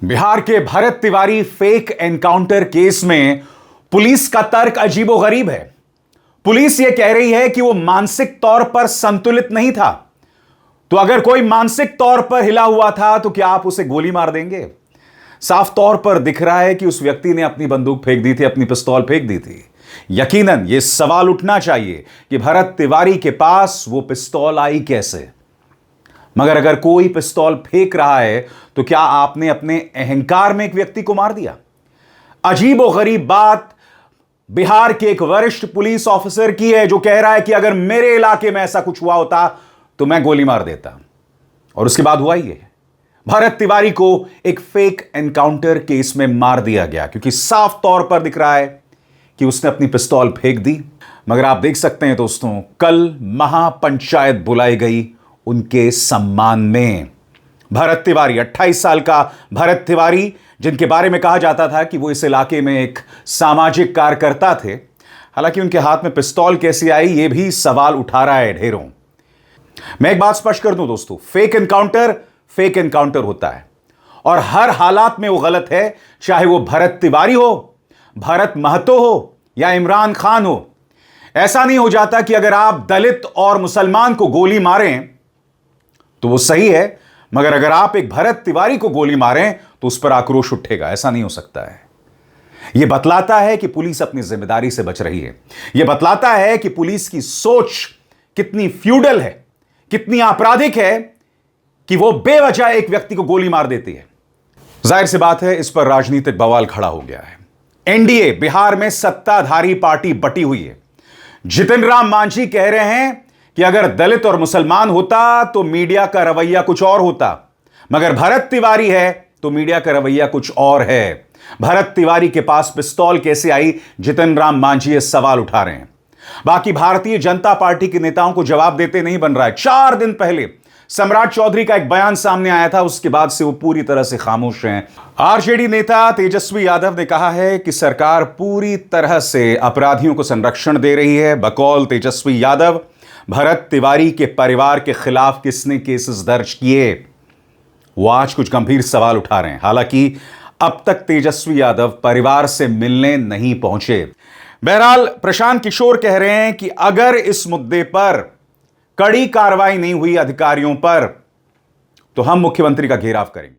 बिहार के Bharat Tiwari fake encounter case में police का तर्क अजीबोगरीब है। पुलिस यह कह रही है कि वो मानसिक तौर पर संतुलित नहीं था। तो अगर कोई मानसिक तौर पर हिला हुआ था तो क्या आप उसे गोली मार देंगे? साफ तौर पर दिख रहा है कि उस व्यक्ति ने अपनी बंदूक फेंक दी थी, अपनी पिस्तौल फेंक दी थी। यकीनन यह सवाल उठना चाहिए कि भरत तिवारी के पास वो पिस्तौल आई कैसे। मगर अगर कोई पिस्तौल फेंक रहा है तो क्या आपने अपने अहंकार में एक व्यक्ति को मार दिया? अजीबोगरीब बात बिहार के एक वरिष्ठ पुलिस ऑफिसर की है जो कह रहा है कि अगर मेरे इलाके में ऐसा कुछ हुआ होता तो मैं गोली मार देता। और उसके बाद हुआ ये, भरत तिवारी को एक फेक एनकाउंटर केस में मार दिया गया क्योंकि साफ तौर पर दिख रहा है कि उसने अपनी पिस्तौल फेंक दी। मगर आप देख सकते हैं दोस्तों, कल महापंचायत बुलाई गई उनके सम्मान में। भरत तिवारी, 28 साल का भरत तिवारी, जिनके बारे में कहा जाता था कि वो इस इलाके में एक सामाजिक कार्यकर्ता थे। हालांकि उनके हाथ में पिस्तौल कैसी आई, ये भी सवाल उठा रहा है ढेरों। मैं एक बात स्पष्ट कर दूं दोस्तों, फेक एनकाउंटर होता है और हर हालात में वो गलत है, चाहे वो भरत तिवारी हो, भरत महतो हो या इमरान खान हो। ऐसा नहीं हो जाता कि अगर आप दलित और मुसलमान को गोली मारें तो वो सही है, मगर अगर आप एक भरत तिवारी को गोली मारें तो उस पर आक्रोश उठेगा। ऐसा नहीं हो सकता है। यह बतलाता है कि पुलिस अपनी जिम्मेदारी से बच रही है। यह बतलाता है कि पुलिस की सोच कितनी फ्यूडल है, कितनी आपराधिक है कि वो बेवजह एक व्यक्ति को गोली मार देती है। जाहिर सी बात है, इस पर राजनीतिक बवाल खड़ा हो गया है। एनडीए बिहार में सत्ताधारी पार्टी बटी हुई है। जितिन राम मांझी कह रहे हैं कि अगर दलित और मुसलमान होता तो मीडिया का रवैया कुछ और होता, मगर भरत तिवारी है तो मीडिया का रवैया कुछ और है। भरत तिवारी के पास पिस्तौल कैसे आई, जितिन राम मांझी ये सवाल उठा रहे हैं। बाकी भारतीय जनता पार्टी के नेताओं को जवाब देते नहीं बन रहा है। 4 दिन पहले सम्राट चौधरी का एक बयान सामने आया था, उसके बाद से वो पूरी तरह से खामोश हैं। आरजेडी नेता तेजस्वी यादव ने कहा है कि सरकार पूरी तरह से अपराधियों को संरक्षण दे रही है। बकौल तेजस्वी यादव, भरत तिवारी के परिवार के खिलाफ किसने केसेस दर्ज किए, वो आज कुछ गंभीर सवाल उठा रहे हैं। हालांकि अब तक तेजस्वी यादव परिवार से मिलने नहीं पहुंचे। बहरहाल प्रशांत किशोर कह रहे हैं कि अगर इस मुद्दे पर कड़ी कार्रवाई नहीं हुई अधिकारियों पर तो हम मुख्यमंत्री का घेराव करेंगे।